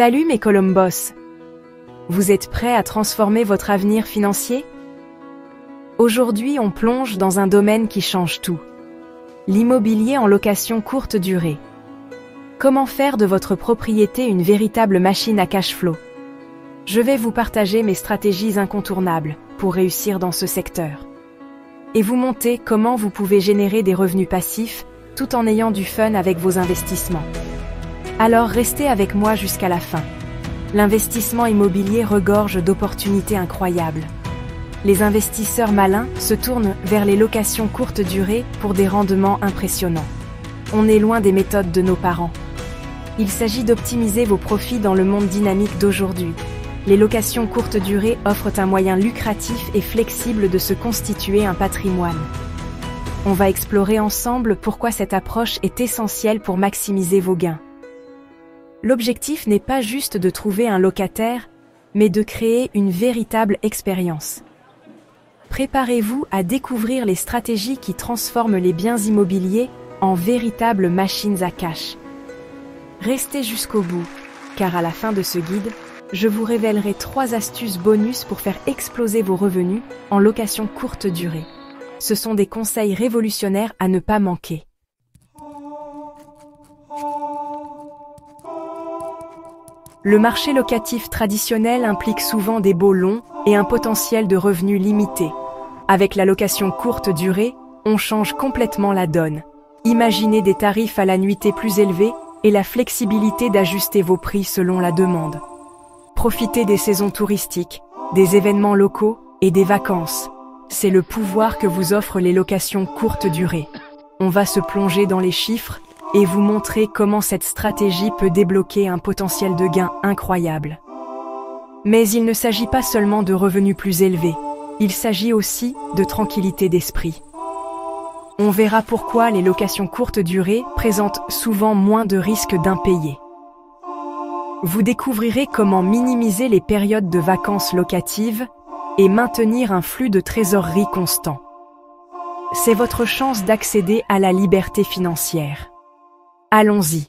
Salut mes Colombos! Vous êtes prêts à transformer votre avenir financier? Aujourd'hui, on plonge dans un domaine qui change tout. L'immobilier en location courte durée. Comment faire de votre propriété une véritable machine à cash flow? Je vais vous partager mes stratégies incontournables pour réussir dans ce secteur. Et vous montrer comment vous pouvez générer des revenus passifs tout en ayant du fun avec vos investissements. Alors restez avec moi jusqu'à la fin. L'investissement immobilier regorge d'opportunités incroyables. Les investisseurs malins se tournent vers les locations courte durée pour des rendements impressionnants. On est loin des méthodes de nos parents. Il s'agit d'optimiser vos profits dans le monde dynamique d'aujourd'hui. Les locations courte durée offrent un moyen lucratif et flexible de se constituer un patrimoine. On va explorer ensemble pourquoi cette approche est essentielle pour maximiser vos gains. L'objectif n'est pas juste de trouver un locataire, mais de créer une véritable expérience. Préparez-vous à découvrir les stratégies qui transforment les biens immobiliers en véritables machines à cash. Restez jusqu'au bout, car à la fin de ce guide, je vous révélerai 3 astuces bonus pour faire exploser vos revenus en location courte durée. Ce sont des conseils révolutionnaires à ne pas manquer. Le marché locatif traditionnel implique souvent des baux longs et un potentiel de revenus limité. Avec la location courte durée, on change complètement la donne. Imaginez des tarifs à la nuitée plus élevés et la flexibilité d'ajuster vos prix selon la demande. Profitez des saisons touristiques, des événements locaux et des vacances. C'est le pouvoir que vous offrent les locations courte durée. On va se plonger dans les chiffres et vous montrer comment cette stratégie peut débloquer un potentiel de gain incroyable. Mais il ne s'agit pas seulement de revenus plus élevés, il s'agit aussi de tranquillité d'esprit. On verra pourquoi les locations courte durée présentent souvent moins de risques d'impayés. Vous découvrirez comment minimiser les périodes de vacances locatives et maintenir un flux de trésorerie constant. C'est votre chance d'accéder à la liberté financière. Allons-y.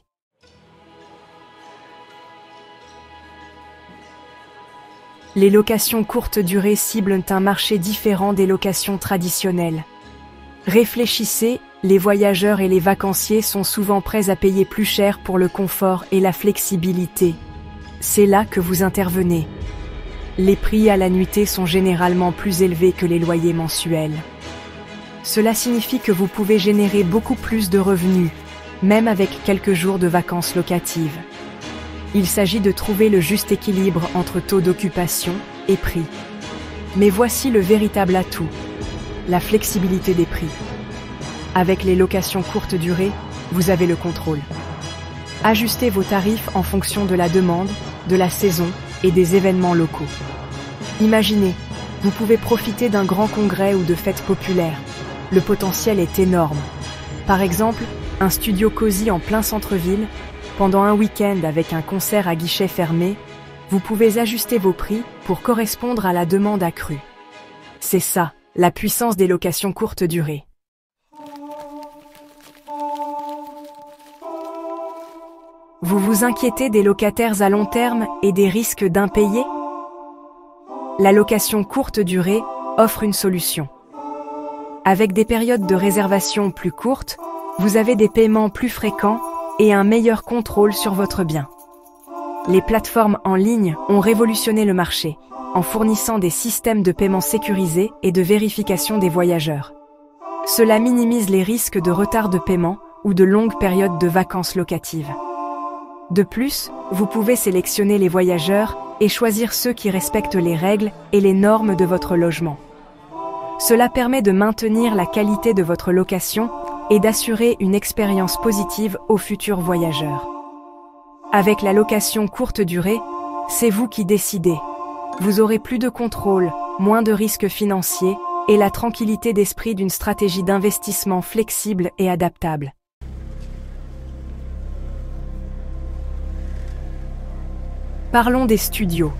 Les locations courte durée ciblent un marché différent des locations traditionnelles. Réfléchissez, les voyageurs et les vacanciers sont souvent prêts à payer plus cher pour le confort et la flexibilité. C'est là que vous intervenez. Les prix à la nuitée sont généralement plus élevés que les loyers mensuels. Cela signifie que vous pouvez générer beaucoup plus de revenus, même avec quelques jours de vacances locatives. Il s'agit de trouver le juste équilibre entre taux d'occupation et prix. Mais voici le véritable atout, la flexibilité des prix. Avec les locations courte durée, vous avez le contrôle. Ajustez vos tarifs en fonction de la demande, de la saison et des événements locaux. Imaginez, vous pouvez profiter d'un grand congrès ou de fêtes populaires. Le potentiel est énorme. Par exemple, un studio cosy en plein centre-ville, pendant un week-end avec un concert à guichet fermé, vous pouvez ajuster vos prix pour correspondre à la demande accrue. C'est ça, la puissance des locations courte durée. Vous vous inquiétez des locataires à long terme et des risques d'impayés? La location courte durée offre une solution. Avec des périodes de réservation plus courtes, vous avez des paiements plus fréquents et un meilleur contrôle sur votre bien. Les plateformes en ligne ont révolutionné le marché en fournissant des systèmes de paiement sécurisés et de vérification des voyageurs. Cela minimise les risques de retard de paiement ou de longues périodes de vacances locatives. De plus, vous pouvez sélectionner les voyageurs et choisir ceux qui respectent les règles et les normes de votre logement. Cela permet de maintenir la qualité de votre location et d'assurer une expérience positive aux futurs voyageurs. Avec la location courte durée, c'est vous qui décidez. Vous aurez plus de contrôle, moins de risques financiers et la tranquillité d'esprit d'une stratégie d'investissement flexible et adaptable. Parlons des studios.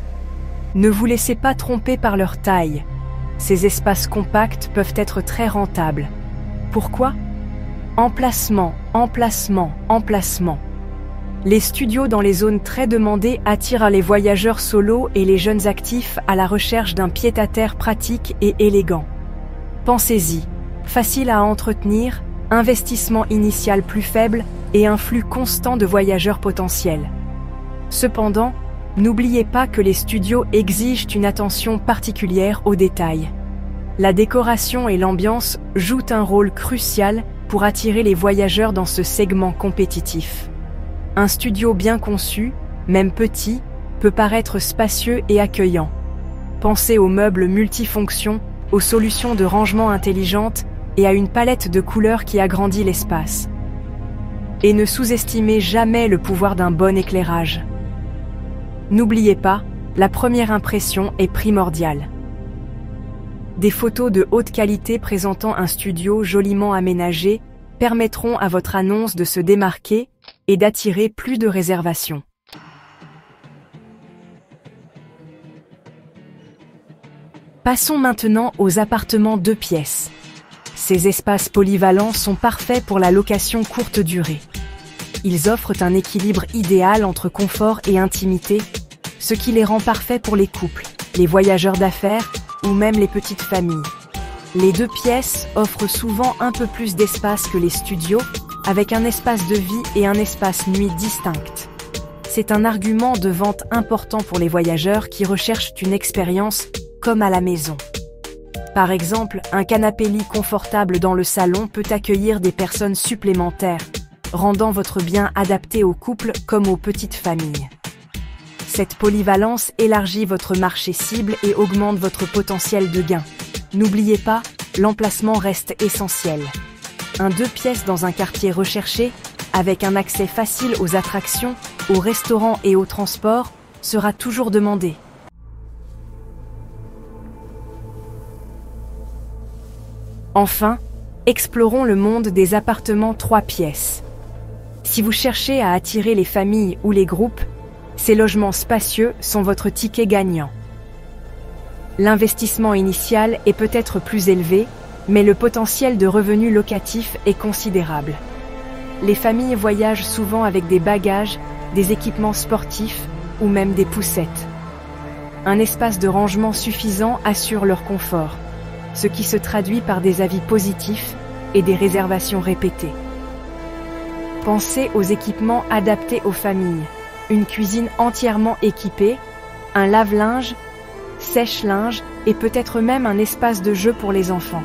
Ne vous laissez pas tromper par leur taille. Ces espaces compacts peuvent être très rentables. Pourquoi ? Emplacement, emplacement, emplacement. Les studios dans les zones très demandées attirent les voyageurs solos et les jeunes actifs à la recherche d'un pied-à-terre pratique et élégant. Pensez-y, facile à entretenir, investissement initial plus faible et un flux constant de voyageurs potentiels. Cependant, n'oubliez pas que les studios exigent une attention particulière aux détails. La décoration et l'ambiance jouent un rôle crucial pour attirer les voyageurs dans ce segment compétitif. Un studio bien conçu, même petit, peut paraître spacieux et accueillant. Pensez aux meubles multifonctions, aux solutions de rangement intelligentes et à une palette de couleurs qui agrandit l'espace. Et ne sous-estimez jamais le pouvoir d'un bon éclairage. N'oubliez pas, la première impression est primordiale. Des photos de haute qualité présentant un studio joliment aménagé permettront à votre annonce de se démarquer et d'attirer plus de réservations. Passons maintenant aux appartements 2 pièces. Ces espaces polyvalents sont parfaits pour la location courte durée. Ils offrent un équilibre idéal entre confort et intimité, ce qui les rend parfaits pour les couples, les voyageurs d'affaires ou même les petites familles. Les 2 pièces offrent souvent un peu plus d'espace que les studios, avec un espace de vie et un espace nuit distinct. C'est un argument de vente important pour les voyageurs qui recherchent une expérience comme à la maison. Par exemple, un canapé-lit confortable dans le salon peut accueillir des personnes supplémentaires, rendant votre bien adapté aux couples comme aux petites familles. Cette polyvalence élargit votre marché cible et augmente votre potentiel de gain. N'oubliez pas, l'emplacement reste essentiel. Un 2 pièces dans un quartier recherché, avec un accès facile aux attractions, aux restaurants et aux transports, sera toujours demandé. Enfin, explorons le monde des appartements 3 pièces. Si vous cherchez à attirer les familles ou les groupes, ces logements spacieux sont votre ticket gagnant. L'investissement initial est peut-être plus élevé, mais le potentiel de revenus locatifs est considérable. Les familles voyagent souvent avec des bagages, des équipements sportifs ou même des poussettes. Un espace de rangement suffisant assure leur confort, ce qui se traduit par des avis positifs et des réservations répétées. Pensez aux équipements adaptés aux familles. Une cuisine entièrement équipée, un lave-linge, sèche-linge et peut-être même un espace de jeu pour les enfants.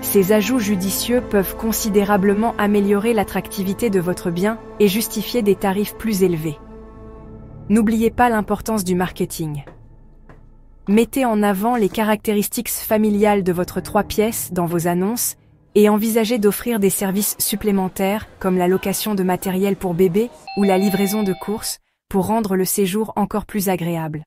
Ces ajouts judicieux peuvent considérablement améliorer l'attractivité de votre bien et justifier des tarifs plus élevés. N'oubliez pas l'importance du marketing. Mettez en avant les caractéristiques familiales de votre 3 pièces dans vos annonces et envisagez d'offrir des services supplémentaires comme la location de matériel pour bébé ou la livraison de courses pour rendre le séjour encore plus agréable.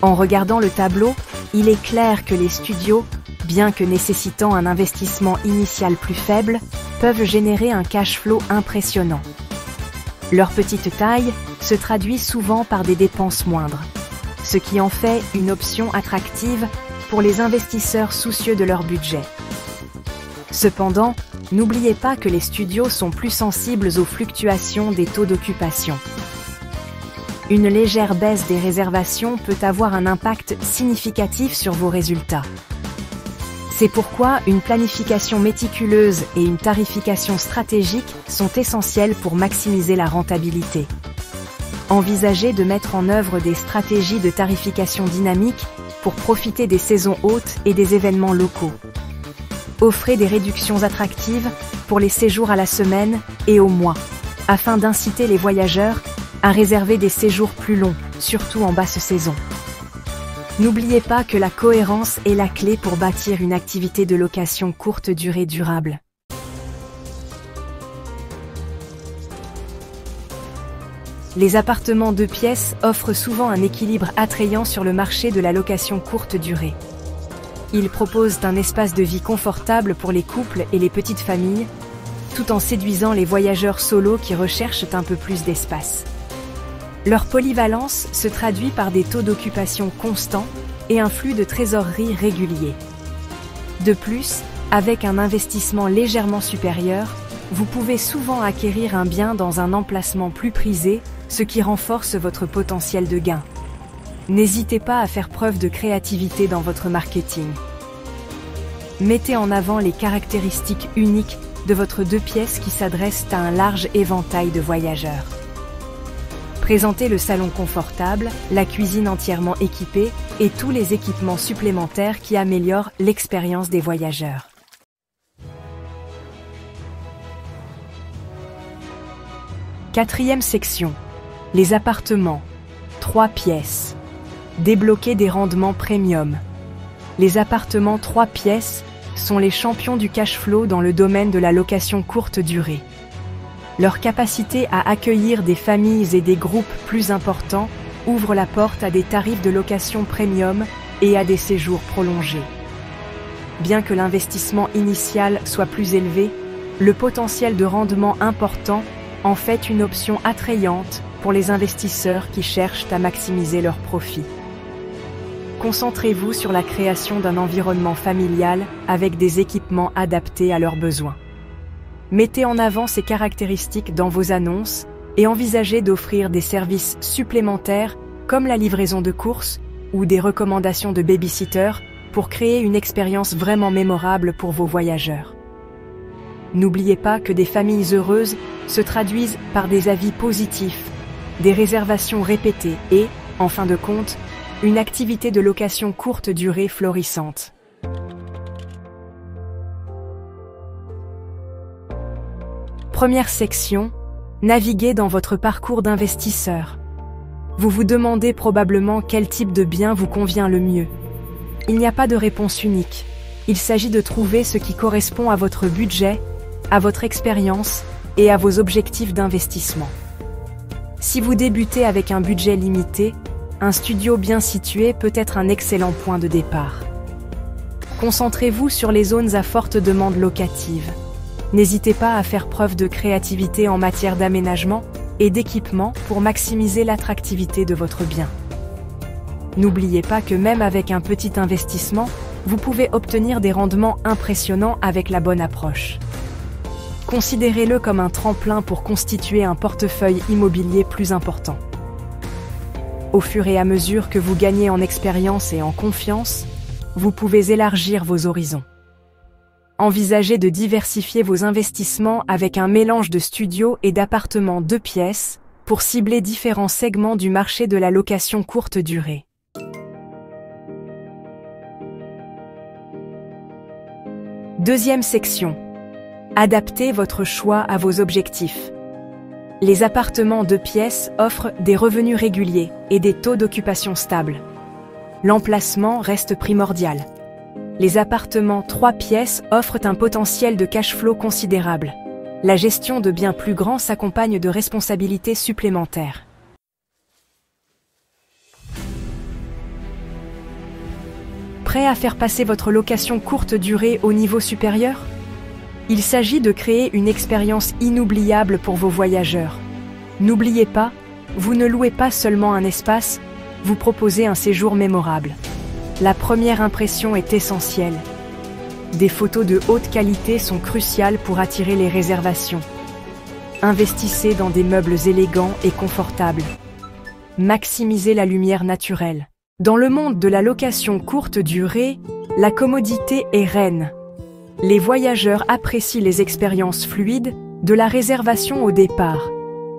En regardant le tableau, il est clair que les studios, bien que nécessitant un investissement initial plus faible, peuvent générer un cash flow impressionnant. Leur petite taille se traduit souvent par des dépenses moindres, ce qui en fait une option attractive pour les investisseurs soucieux de leur budget. Cependant, n'oubliez pas que les studios sont plus sensibles aux fluctuations des taux d'occupation. Une légère baisse des réservations peut avoir un impact significatif sur vos résultats. C'est pourquoi une planification méticuleuse et une tarification stratégique sont essentielles pour maximiser la rentabilité. Envisagez de mettre en œuvre des stratégies de tarification dynamique pour profiter des saisons hautes et des événements locaux. Offrez des réductions attractives pour les séjours à la semaine et au mois, afin d'inciter les voyageurs à réserver des séjours plus longs, surtout en basse saison. N'oubliez pas que la cohérence est la clé pour bâtir une activité de location courte durée durable. Les appartements 2 pièces offrent souvent un équilibre attrayant sur le marché de la location courte durée. Ils proposent un espace de vie confortable pour les couples et les petites familles, tout en séduisant les voyageurs solos qui recherchent un peu plus d'espace. Leur polyvalence se traduit par des taux d'occupation constants et un flux de trésorerie régulier. De plus, avec un investissement légèrement supérieur, vous pouvez souvent acquérir un bien dans un emplacement plus prisé, ce qui renforce votre potentiel de gain. N'hésitez pas à faire preuve de créativité dans votre marketing. Mettez en avant les caractéristiques uniques de votre 2 pièces qui s'adressent à un large éventail de voyageurs. Présentez le salon confortable, la cuisine entièrement équipée et tous les équipements supplémentaires qui améliorent l'expérience des voyageurs. Quatrième section. Les appartements. 3 pièces. Débloquer des rendements premium. Les appartements 3 pièces sont les champions du cash flow dans le domaine de la location courte durée. Leur capacité à accueillir des familles et des groupes plus importants ouvre la porte à des tarifs de location premium et à des séjours prolongés. Bien que l'investissement initial soit plus élevé, le potentiel de rendement important en fait une option attrayante pour les investisseurs qui cherchent à maximiser leurs profits. Concentrez-vous sur la création d'un environnement familial avec des équipements adaptés à leurs besoins. Mettez en avant ces caractéristiques dans vos annonces et envisagez d'offrir des services supplémentaires comme la livraison de courses ou des recommandations de baby-sitter pour créer une expérience vraiment mémorable pour vos voyageurs. N'oubliez pas que des familles heureuses se traduisent par des avis positifs, des réservations répétées et, en fin de compte, une activité de location courte durée florissante. Première section, naviguez dans votre parcours d'investisseur. Vous vous demandez probablement quel type de bien vous convient le mieux. Il n'y a pas de réponse unique. Il s'agit de trouver ce qui correspond à votre budget, à votre expérience et à vos objectifs d'investissement. Si vous débutez avec un budget limité, un studio bien situé peut être un excellent point de départ. Concentrez-vous sur les zones à forte demande locative. N'hésitez pas à faire preuve de créativité en matière d'aménagement et d'équipement pour maximiser l'attractivité de votre bien. N'oubliez pas que même avec un petit investissement, vous pouvez obtenir des rendements impressionnants avec la bonne approche. Considérez-le comme un tremplin pour constituer un portefeuille immobilier plus important. Au fur et à mesure que vous gagnez en expérience et en confiance, vous pouvez élargir vos horizons. Envisagez de diversifier vos investissements avec un mélange de studios et d'appartements 2 pièces pour cibler différents segments du marché de la location courte durée. Deuxième section. Adaptez votre choix à vos objectifs. Les appartements 2 pièces offrent des revenus réguliers et des taux d'occupation stables. L'emplacement reste primordial. Les appartements 3 pièces offrent un potentiel de cash flow considérable. La gestion de biens plus grands s'accompagne de responsabilités supplémentaires. Prêt à faire passer votre location courte durée au niveau supérieur ? Il s'agit de créer une expérience inoubliable pour vos voyageurs. N'oubliez pas, vous ne louez pas seulement un espace, vous proposez un séjour mémorable. La première impression est essentielle. Des photos de haute qualité sont cruciales pour attirer les réservations. Investissez dans des meubles élégants et confortables. Maximisez la lumière naturelle. Dans le monde de la location courte durée, la commodité est reine. Les voyageurs apprécient les expériences fluides, de la réservation au départ.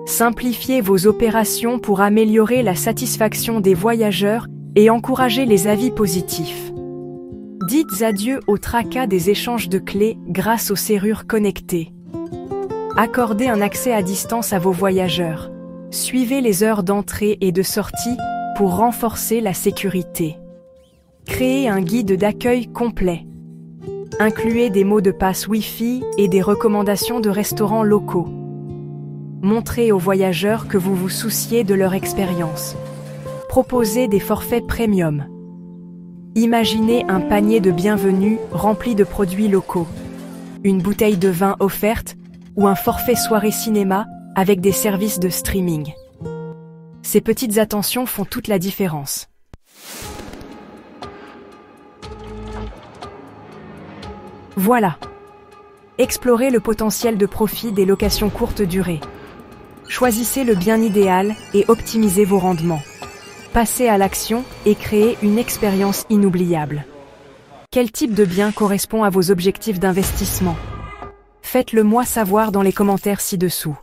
Simplifiez vos opérations pour améliorer la satisfaction des voyageurs et encourager les avis positifs. Dites adieu au tracas des échanges de clés grâce aux serrures connectées. Accordez un accès à distance à vos voyageurs. Suivez les heures d'entrée et de sortie pour renforcer la sécurité. Créez un guide d'accueil complet. Incluez des mots de passe Wi-Fi et des recommandations de restaurants locaux. Montrez aux voyageurs que vous vous souciez de leur expérience. Proposez des forfaits premium. Imaginez un panier de bienvenue rempli de produits locaux, une bouteille de vin offerte ou un forfait soirée cinéma avec des services de streaming. Ces petites attentions font toute la différence. Voilà. Explorez le potentiel de profit des locations courte durée. Choisissez le bien idéal et optimisez vos rendements. Passez à l'action et créez une expérience inoubliable. Quel type de bien correspond à vos objectifs d'investissement? Faites-le moi savoir dans les commentaires ci-dessous.